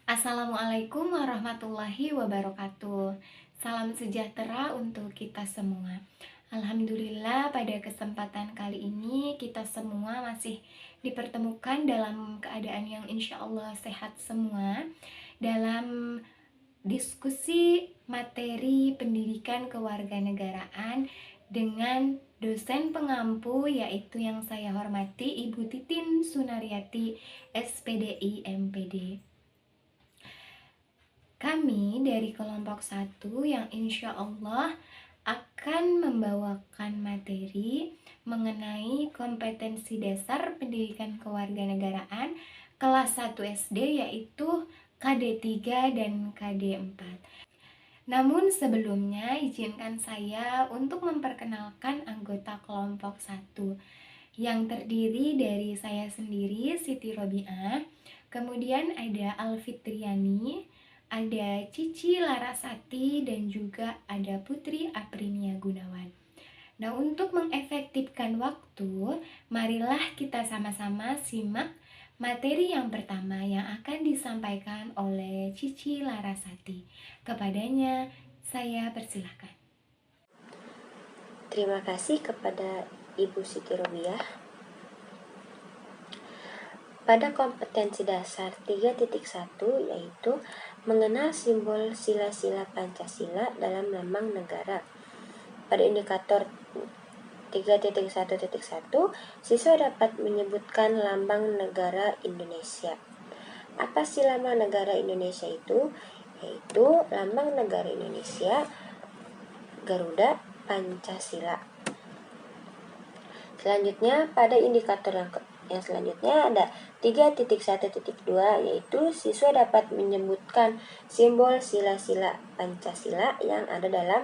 Assalamualaikum warahmatullahi wabarakatuh. Salam sejahtera untuk kita semua. Alhamdulillah, pada kesempatan kali ini kita semua masih dipertemukan dalam keadaan yang insya Allah sehat semua, dalam diskusi materi pendidikan kewarganegaraan dengan dosen pengampu, yaitu yang saya hormati Ibu Titin Sunaryati, SPDI MPD. Kami dari kelompok 1 yang insya Allah akan membawakan materi mengenai kompetensi dasar pendidikan kewarganegaraan kelas 1 SD, yaitu KD3 dan KD4. Namun sebelumnya izinkan saya untuk memperkenalkan anggota kelompok 1 yang terdiri dari saya sendiri, Siti Robiah, kemudian ada Alfitriani, ada Cici Larasati, dan juga ada Putri Aprinia Gunawan. Nah, untuk mengefektifkan waktu, marilah kita sama-sama simak materi yang pertama yang akan disampaikan oleh Cici Larasati. Kepadanya, saya persilahkan. Terima kasih kepada Ibu Siti Robiah. Pada kompetensi dasar 3.1 yaitu mengenal simbol sila-sila Pancasila dalam lambang negara. Pada indikator 3.1.1, siswa dapat menyebutkan lambang negara Indonesia. Apa sih lambang negara Indonesia itu? Yaitu lambang negara Indonesia Garuda Pancasila. Selanjutnya, pada indikator yang selanjutnya ada 3.1.2, yaitu siswa dapat menyebutkan simbol sila-sila Pancasila yang ada dalam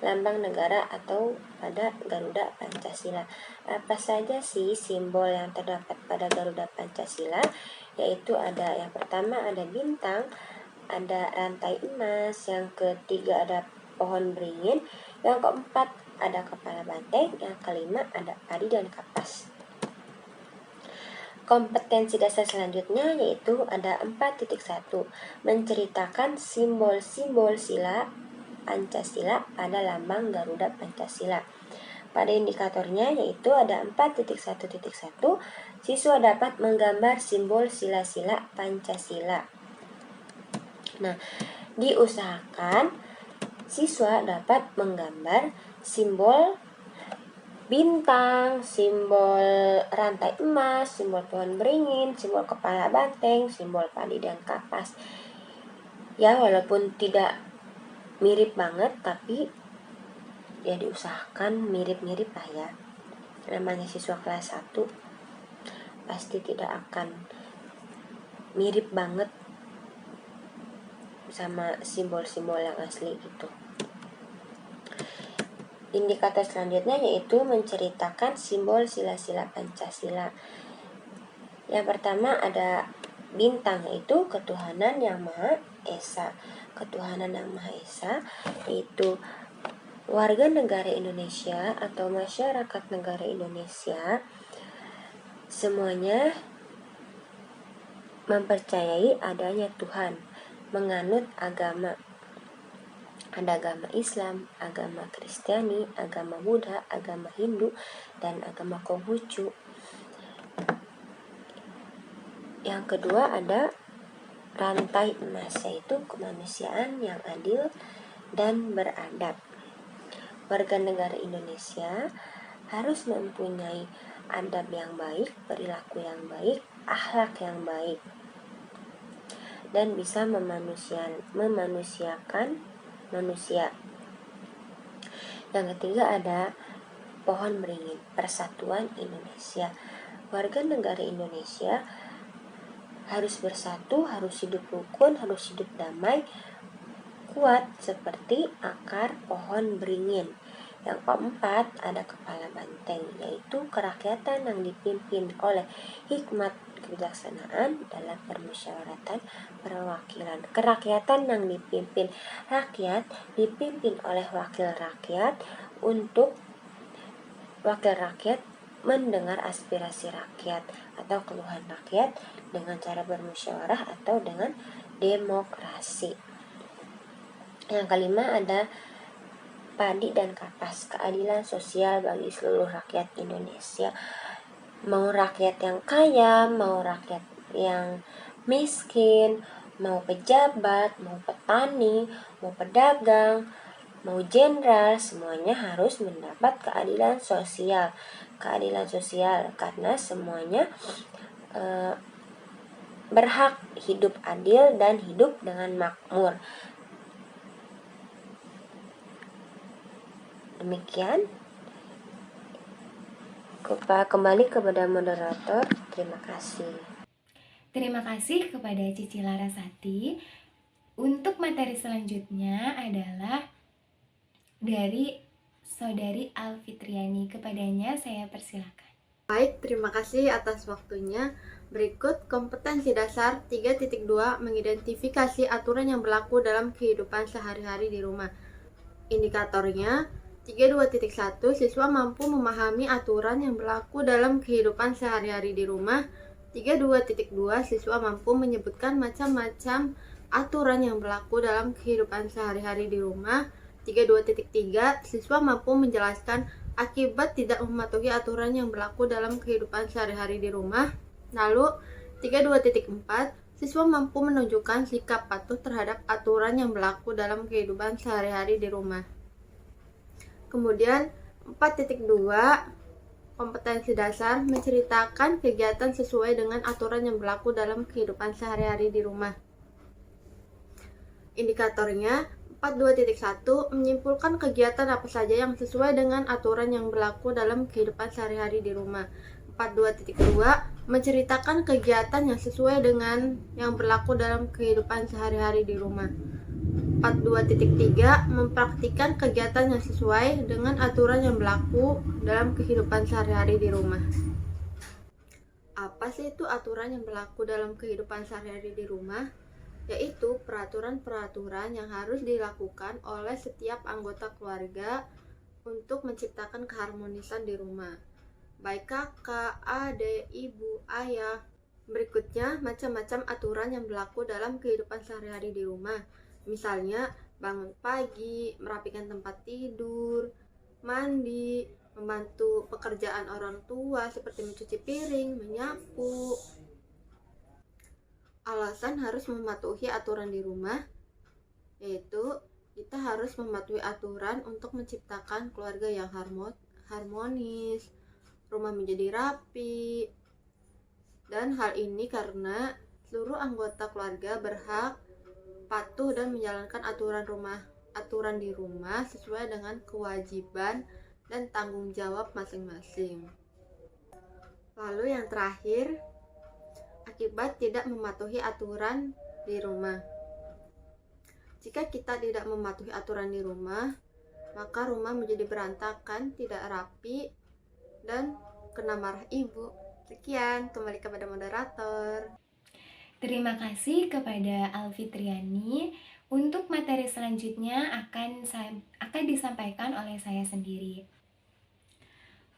lambang negara atau pada Garuda Pancasila. Apa saja sih simbol yang terdapat pada Garuda Pancasila? Yaitu ada yang pertama ada bintang, ada rantai emas, yang ketiga ada pohon beringin, yang keempat ada kepala banteng, yang kelima ada padi dan kapas. Kompetensi dasar selanjutnya yaitu ada 4.1, menceritakan simbol-simbol sila Pancasila pada lambang Garuda Pancasila. Pada indikatornya yaitu ada 4.1.1, siswa dapat menggambar simbol sila-sila Pancasila. Nah, diusahakan siswa dapat menggambar simbol bintang, simbol rantai emas, simbol pohon beringin, simbol kepala banteng, simbol padi dan kapas. Ya, walaupun tidak mirip banget, tapi ya diusahakan mirip-mirip lah ya. Namanya siswa kelas 1 pasti tidak akan mirip banget sama simbol-simbol yang asli gitu. Indikator selanjutnya yaitu menceritakan simbol sila-sila Pancasila. Yang pertama ada bintang, yaitu ketuhanan yang Maha Esa. Ketuhanan yang Maha Esa yaitu warga negara Indonesia atau masyarakat negara Indonesia semuanya mempercayai adanya Tuhan, menganut agama. Ada agama Islam, agama Kristiani, agama Buddha, agama Hindu, dan agama Konghucu. Yang kedua ada rantai emas, yaitu kemanusiaan yang adil dan beradab. Warga negara Indonesia harus mempunyai adab yang baik, perilaku yang baik, akhlak yang baik, dan bisa memanusiakan manusia. Yang ketiga ada pohon beringin, persatuan Indonesia. Warga negara Indonesia harus bersatu, harus hidup rukun, harus hidup damai, kuat seperti akar pohon beringin. Yang keempat ada kepala banteng, yaitu kerakyatan yang dipimpin oleh hikmat kebijaksanaan dalam permusyawaratan perwakilan. Kerakyatan yang dipimpin rakyat, dipimpin oleh wakil rakyat, untuk wakil rakyat mendengar aspirasi rakyat atau keluhan rakyat dengan cara bermusyawarah atau dengan demokrasi. Yang kelima ada padi dan kapas, keadilan sosial bagi seluruh rakyat Indonesia. Mau rakyat yang kaya, mau rakyat yang miskin, mau pejabat, mau petani, mau pedagang, mau jenderal, semuanya harus mendapat keadilan sosial. Keadilan sosial karena semuanya berhak hidup adil dan hidup dengan makmur. Demikian. Kembali kepada moderator. Terima kasih. Terima kasih kepada Cici Larasati. Untuk materi selanjutnya adalah dari Saudari Alfitriani. Kepadanya saya persilakan. Baik, terima kasih atas waktunya. Berikut kompetensi dasar 3.2 mengidentifikasi aturan yang berlaku dalam kehidupan sehari-hari di rumah. Indikatornya 32.1 siswa mampu memahami aturan yang berlaku dalam kehidupan sehari-hari di rumah. 32.2 siswa mampu menyebutkan macam-macam aturan yang berlaku dalam kehidupan sehari-hari di rumah. 32.3 siswa mampu menjelaskan akibat tidak mematuhi aturan yang berlaku dalam kehidupan sehari-hari di rumah. Lalu 32.4 siswa mampu menunjukkan sikap patuh terhadap aturan yang berlaku dalam kehidupan sehari-hari di rumah. Kemudian 4.2 kompetensi dasar menceritakan kegiatan sesuai dengan aturan yang berlaku dalam kehidupan sehari-hari di rumah. Indikatornya 42.1 menyimpulkan kegiatan apa saja yang sesuai dengan aturan yang berlaku dalam kehidupan sehari-hari di rumah. 42.2 menceritakan kegiatan yang sesuai dengan yang berlaku dalam kehidupan sehari-hari di rumah. 42.3 mempraktikkan kegiatan yang sesuai dengan aturan yang berlaku dalam kehidupan sehari-hari di rumah. Apa sih itu aturan yang berlaku dalam kehidupan sehari-hari di rumah? Yaitu peraturan-peraturan yang harus dilakukan oleh setiap anggota keluarga untuk menciptakan keharmonisan di rumah, baik kakak, adik, ibu, ayah. Berikutnya, macam-macam aturan yang berlaku dalam kehidupan sehari-hari di rumah. Misalnya, bangun pagi, merapikan tempat tidur, mandi, membantu pekerjaan orang tua seperti mencuci piring, menyapu. Alasan harus mematuhi aturan di rumah, yaitu kita harus mematuhi aturan untuk menciptakan keluarga yang harmonis, rumah menjadi rapi, dan hal ini karena seluruh anggota keluarga berhak patuh dan menjalankan aturan di rumah sesuai dengan kewajiban dan tanggung jawab masing-masing. Lalu yang terakhir, akibat tidak mematuhi aturan di rumah. Jika kita tidak mematuhi aturan di rumah, maka rumah menjadi berantakan, tidak rapi, dan kena marah ibu. Sekian, kembali kepada moderator. Terima kasih kepada Alfitriani. Untuk materi selanjutnya akan disampaikan oleh saya sendiri.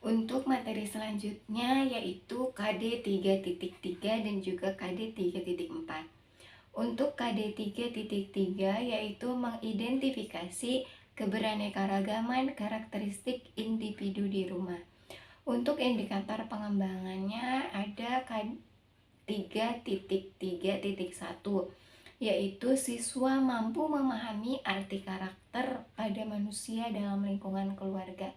Untuk materi selanjutnya yaitu KD 3.3 dan juga KD 3.4. Untuk KD 3.3 yaitu mengidentifikasi keberaneka-ragaman karakteristik individu di rumah. Untuk indikator pengembangannya ada KD 3.3.1 yaitu siswa mampu memahami arti karakter pada manusia dalam lingkungan keluarga.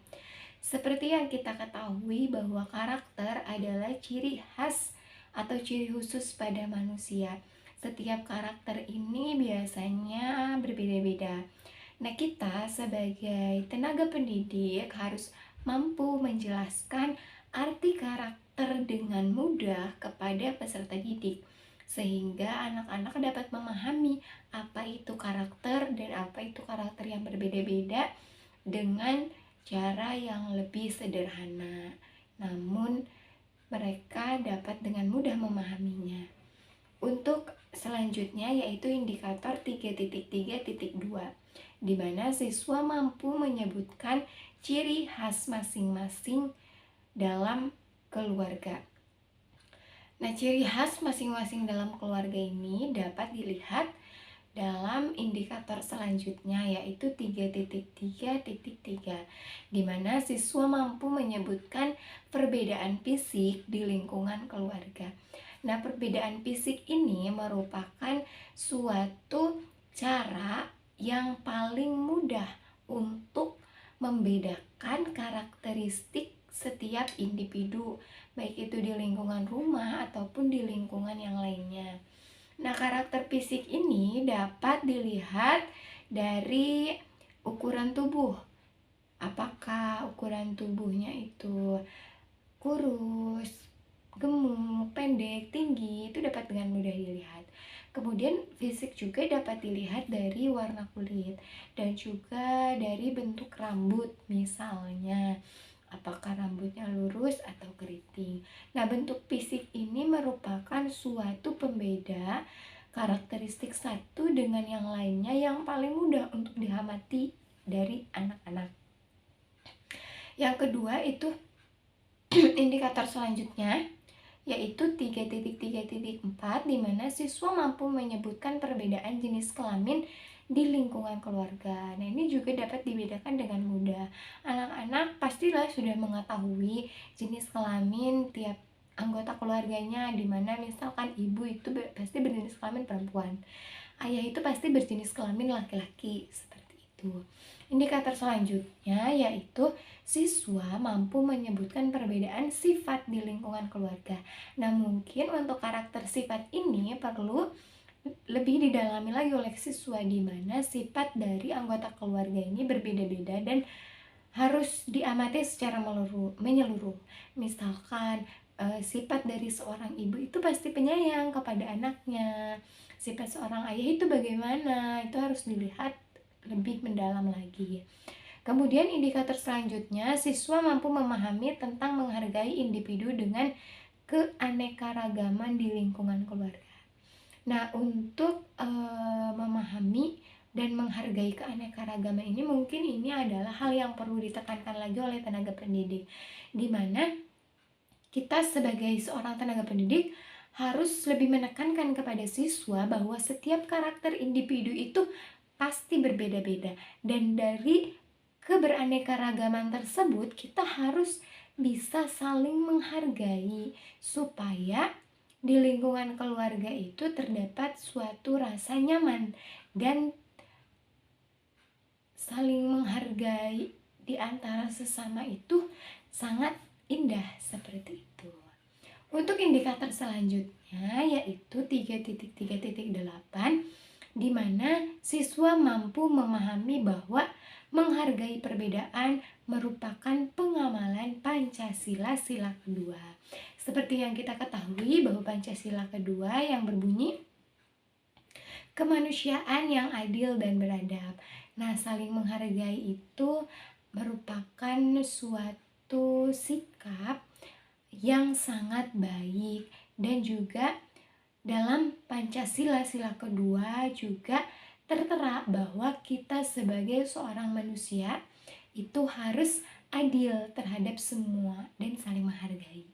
Seperti yang kita ketahui bahwa karakter adalah ciri khas atau ciri khusus pada manusia. Setiap karakter ini biasanya berbeda-beda. Nah, kita sebagai tenaga pendidik harus mampu menjelaskan arti karakter dengan mudah kepada peserta didik, sehingga anak-anak dapat memahami apa itu karakter dan apa itu karakter yang berbeda-beda dengan cara yang lebih sederhana, namun mereka dapat dengan mudah memahaminya. Untuk selanjutnya yaitu indikator 3.3.2, di mana siswa mampu menyebutkan ciri khas masing-masing dalam keluarga. Nah, ciri khas masing-masing dalam keluarga ini dapat dilihat dalam indikator selanjutnya, yaitu 3.3.3, di mana siswa mampu menyebutkan perbedaan fisik di lingkungan keluarga. Nah, perbedaan fisik ini merupakan suatu cara yang paling mudah untuk membedakan karakteristik setiap individu, baik itu di lingkungan rumah ataupun di lingkungan yang lainnya. Nah, karakter fisik ini dapat dilihat dari ukuran tubuh. Apakah ukuran tubuhnya itu kurus, gemuk, pendek, tinggi, itu dapat dengan mudah dilihat. Kemudian fisik juga dapat dilihat dari warna kulit dan juga dari bentuk rambut, misalnya apakah rambutnya lurus atau keriting. Nah, bentuk fisik ini merupakan suatu pembeda karakteristik satu dengan yang lainnya yang paling mudah untuk diamati dari anak-anak. Yang kedua itu indikator selanjutnya, yaitu 3.3.4, di mana siswa mampu menyebutkan perbedaan jenis kelamin di lingkungan keluarga. Nah, ini juga dapat dibedakan dengan mudah. Anak-anak pastilah sudah mengetahui jenis kelamin tiap anggota keluarganya, di mana misalkan ibu itu pasti berjenis kelamin perempuan, ayah itu pasti berjenis kelamin laki-laki, seperti itu. Indikator selanjutnya yaitu siswa mampu menyebutkan perbedaan sifat di lingkungan keluarga. Nah, mungkin untuk karakter sifat ini perlu lebih didalami lagi oleh siswa, di mana sifat dari anggota keluarga ini berbeda-beda dan harus diamati secara menyeluruh. Misalkan sifat dari seorang ibu itu pasti penyayang kepada anaknya. Sifat seorang ayah itu bagaimana? Itu harus dilihat lebih mendalam lagi. Kemudian indikator selanjutnya, siswa mampu memahami tentang menghargai individu dengan keanekaragaman di lingkungan keluarga. Nah, untuk memahami dan menghargai keanekaragaman ini, mungkin ini adalah hal yang perlu ditekankan lagi oleh tenaga pendidik, di mana kita sebagai seorang tenaga pendidik harus lebih menekankan kepada siswa bahwa setiap karakter individu itu pasti berbeda-beda, dan dari keberaneka-ragaman tersebut kita harus bisa saling menghargai supaya di lingkungan keluarga itu terdapat suatu rasa nyaman dan saling menghargai di antara sesama itu sangat indah, seperti itu. Untuk indikator selanjutnya yaitu 3.3.8, di mana siswa mampu memahami bahwa menghargai perbedaan merupakan pengamalan Pancasila sila kedua. Seperti yang kita ketahui bahwa Pancasila kedua yang berbunyi kemanusiaan yang adil dan beradab. Nah, saling menghargai itu merupakan suatu sikap yang sangat baik, dan juga dalam Pancasila sila kedua juga tertera bahwa kita sebagai seorang manusia itu harus adil terhadap semua dan saling menghargai.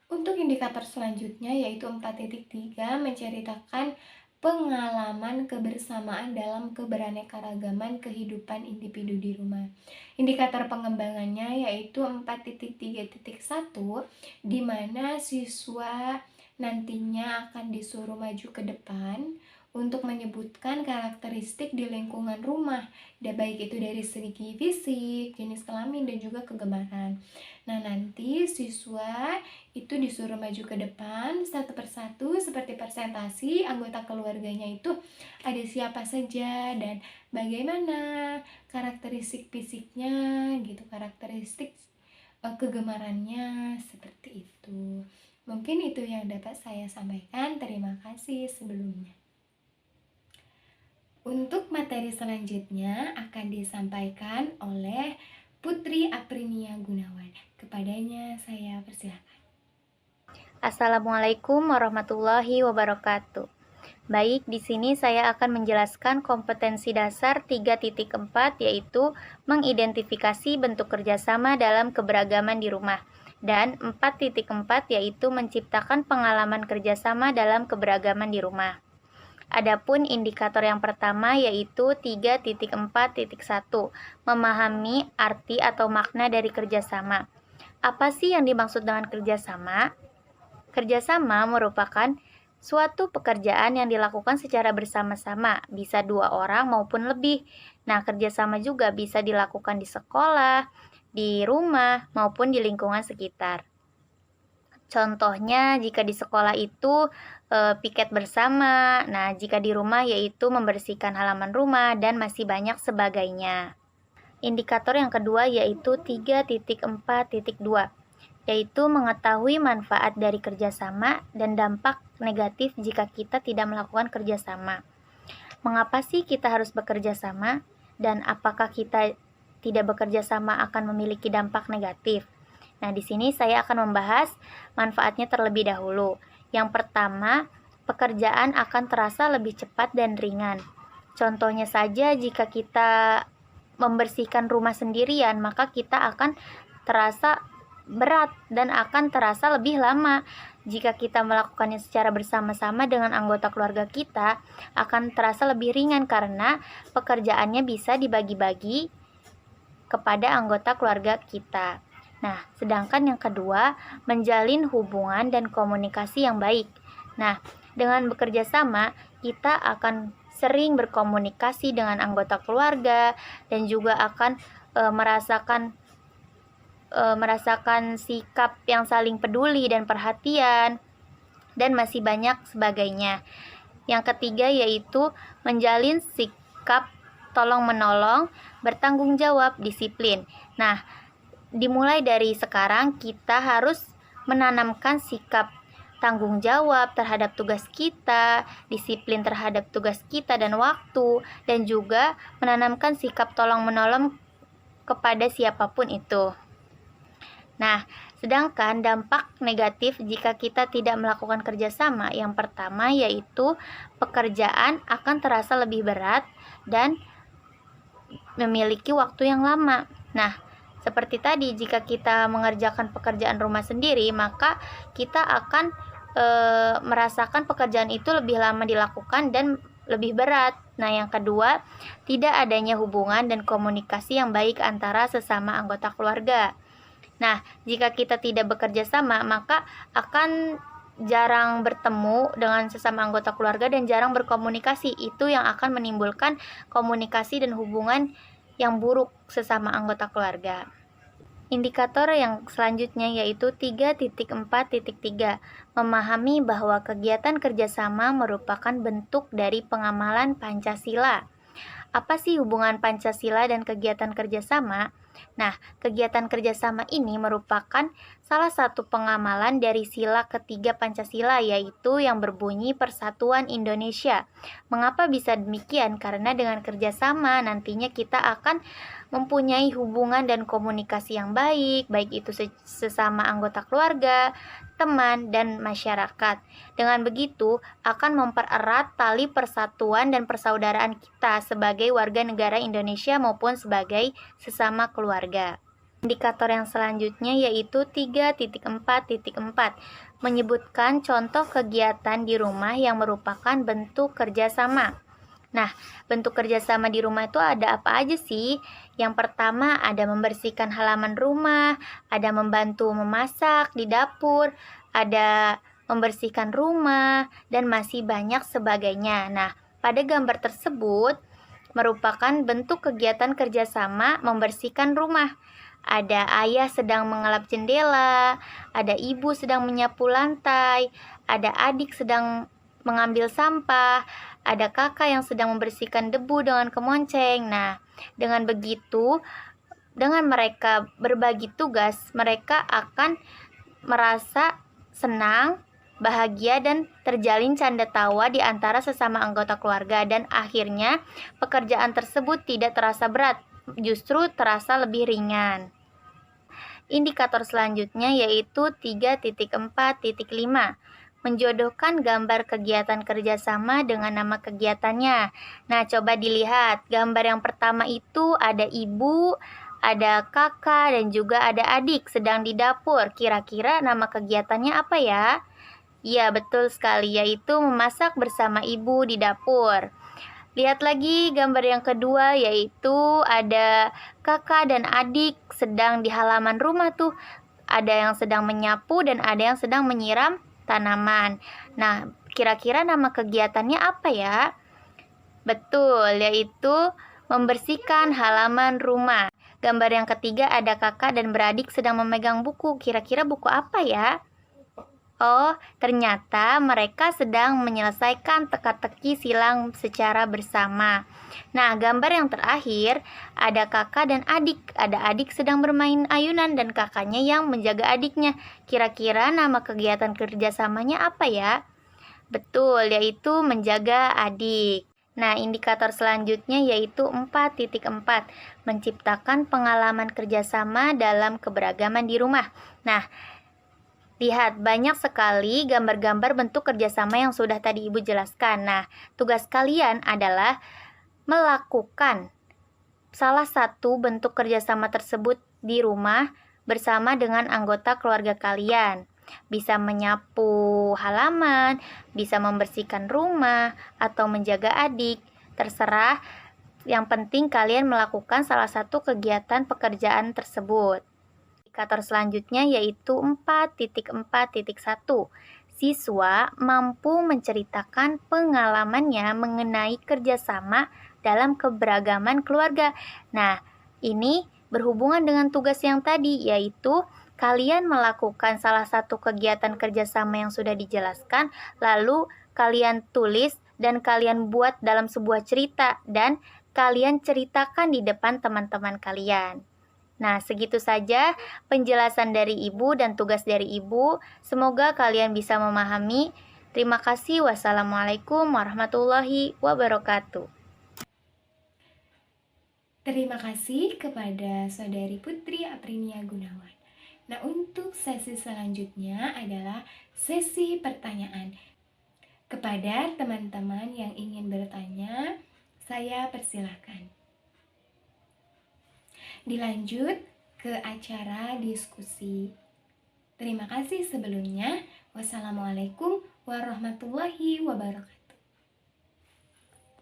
Untuk indikator selanjutnya yaitu 4.3, menceritakan pengalaman kebersamaan dalam keberaneka-ragaman kehidupan individu di rumah. Indikator pengembangannya yaitu 4.3.1, di mana siswa nantinya akan disuruh maju ke depan untuk menyebutkan karakteristik di lingkungan rumah, baik itu dari segi fisik, jenis kelamin, dan juga kegemaran. Nah, nanti siswa itu disuruh maju ke depan satu persatu seperti presentasi anggota keluarganya itu ada siapa saja dan bagaimana karakteristik fisiknya gitu, karakteristik kegemarannya, seperti itu. Mungkin itu yang dapat saya sampaikan. Terima kasih sebelumnya. Untuk materi selanjutnya akan disampaikan oleh Putri Aprinia Gunawan. Kepadanya saya persilakan. Assalamualaikum warahmatullahi wabarakatuh. Baik, di sini saya akan menjelaskan kompetensi dasar 3.4, yaitu mengidentifikasi bentuk kerjasama dalam keberagaman di rumah. Dan 4.4 yaitu menciptakan pengalaman kerjasama dalam keberagaman di rumah. Adapun indikator yang pertama yaitu 3.4.1, memahami arti atau makna dari kerjasama. Apa sih yang dimaksud dengan kerjasama? Kerjasama merupakan suatu pekerjaan yang dilakukan secara bersama-sama, bisa 2 orang maupun lebih. Nah, kerjasama juga bisa dilakukan di sekolah, di rumah, maupun di lingkungan sekitar. Contohnya, jika di sekolah itu piket bersama, nah jika di rumah yaitu membersihkan halaman rumah, dan masih banyak sebagainya. Indikator yang kedua yaitu 3.4.2, yaitu mengetahui manfaat dari kerjasama dan dampak negatif jika kita tidak melakukan kerjasama. Mengapa sih kita harus bekerja sama, dan apakah kita tidak bekerja sama akan memiliki dampak negatif? Nah, di sini saya akan membahas manfaatnya terlebih dahulu. Yang pertama, pekerjaan akan terasa lebih cepat dan ringan. Contohnya saja, jika kita membersihkan rumah sendirian, maka kita akan terasa berat dan akan terasa lebih lama. Jika kita melakukannya secara bersama-sama dengan anggota keluarga kita, akan terasa lebih ringan karena pekerjaannya bisa dibagi-bagi kepada anggota keluarga kita. Nah, sedangkan yang kedua, menjalin hubungan dan komunikasi yang baik. Nah, dengan bekerja sama, kita akan sering berkomunikasi dengan anggota keluarga dan juga akan merasakan sikap yang saling peduli dan perhatian, dan masih banyak sebagainya. Yang ketiga yaitu menjalin sikap tolong-menolong, bertanggung jawab, disiplin. Nah, dimulai dari sekarang kita harus menanamkan sikap tanggung jawab terhadap tugas kita, disiplin terhadap tugas kita dan waktu, dan juga menanamkan sikap tolong-menolong kepada siapapun itu. Nah, sedangkan dampak negatif jika kita tidak melakukan kerjasama, yang pertama yaitu pekerjaan akan terasa lebih berat dan memiliki waktu yang lama. Nah, seperti tadi, jika kita mengerjakan pekerjaan rumah sendiri, maka kita akan merasakan pekerjaan itu lebih lama dilakukan dan lebih berat. Nah, yang kedua, tidak adanya hubungan dan komunikasi yang baik antara sesama anggota keluarga. Nah, jika kita tidak bekerja sama, maka akan jarang bertemu dengan sesama anggota keluarga dan jarang berkomunikasi. Itu yang akan menimbulkan komunikasi dan hubungan yang buruk sesama anggota keluarga. Indikator yang selanjutnya yaitu 3.4.3, memahami bahwa kegiatan kerjasama merupakan bentuk dari pengamalan Pancasila. Apa sih hubungan Pancasila dan kegiatan kerjasama? Nah, kegiatan kerjasama ini merupakan salah satu pengamalan dari sila ketiga Pancasila, yaitu yang berbunyi Persatuan Indonesia. Mengapa bisa demikian? Karena dengan kerjasama nantinya kita akan mempunyai hubungan dan komunikasi yang baik, baik itu sesama anggota keluarga, teman, dan masyarakat. Dengan begitu, akan mempererat tali persatuan dan persaudaraan kita sebagai warga negara Indonesia maupun sebagai sesama keluarga. Indikator yang selanjutnya yaitu 3.4.4, menyebutkan contoh kegiatan di rumah yang merupakan bentuk kerjasama. Nah, bentuk kerjasama di rumah itu ada apa aja sih? Yang pertama ada membersihkan halaman rumah, ada membantu memasak di dapur, ada membersihkan rumah, dan masih banyak sebagainya. Nah, pada gambar tersebut merupakan bentuk kegiatan kerjasama membersihkan rumah. Ada ayah sedang mengelap jendela, ada ibu sedang menyapu lantai, ada adik sedang mengambil sampah, ada kakak yang sedang membersihkan debu dengan kemonceng. Nah, dengan begitu, dengan mereka berbagi tugas, mereka akan merasa senang, bahagia, dan terjalin canda tawa di antara sesama anggota keluarga, dan akhirnya pekerjaan tersebut tidak terasa berat, justru terasa lebih ringan. Indikator selanjutnya yaitu 3.4.5, menjodohkan gambar kegiatan kerjasama dengan nama kegiatannya. Nah, coba dilihat gambar yang pertama itu ada ibu, ada kakak dan juga ada adik sedang di dapur. Kira-kira nama kegiatannya apa ya? Ya, betul sekali, yaitu memasak bersama ibu di dapur. Lihat lagi gambar yang kedua, yaitu ada kakak dan adik sedang di halaman rumah tuh. Ada yang sedang menyapu dan ada yang sedang menyiram tanaman. Nah, kira-kira nama kegiatannya apa ya? Betul, yaitu membersihkan halaman rumah. Gambar yang ketiga ada kakak dan beradik sedang memegang buku. Kira-kira buku apa ya? Oh, ternyata mereka sedang menyelesaikan teka-teki silang secara bersama. Nah, gambar yang terakhir ada kakak dan adik. Ada adik sedang bermain ayunan dan kakaknya yang menjaga adiknya. Kira-kira nama kegiatan kerjasamanya apa ya? Betul, yaitu menjaga adik. Nah, indikator selanjutnya yaitu 4.4, menciptakan pengalaman kerjasama dalam keberagaman di rumah. Nah, lihat, banyak sekali gambar-gambar bentuk kerjasama yang sudah tadi Ibu jelaskan. Nah, tugas kalian adalah melakukan salah satu bentuk kerjasama tersebut di rumah bersama dengan anggota keluarga kalian. Bisa menyapu halaman, bisa membersihkan rumah, atau menjaga adik. Terserah, yang penting kalian melakukan salah satu kegiatan pekerjaan tersebut. Indikator selanjutnya yaitu 4.4.1. Siswa mampu menceritakan pengalamannya mengenai kerjasama dalam keberagaman keluarga. Nah, ini berhubungan dengan tugas yang tadi, yaitu kalian melakukan salah satu kegiatan kerjasama yang sudah dijelaskan, lalu kalian tulis dan kalian buat dalam sebuah cerita, dan kalian ceritakan di depan teman-teman kalian. Nah, segitu saja penjelasan dari Ibu dan tugas dari Ibu. Semoga kalian bisa memahami. Terima kasih. Wassalamualaikum warahmatullahi wabarakatuh. Terima kasih kepada Saudari Putri Aprinia Gunawan. Nah, untuk sesi selanjutnya adalah sesi pertanyaan. Kepada teman-teman yang ingin bertanya, saya persilahkan. Dilanjut ke acara diskusi. Terima kasih sebelumnya. Wassalamualaikum warahmatullahi wabarakatuh.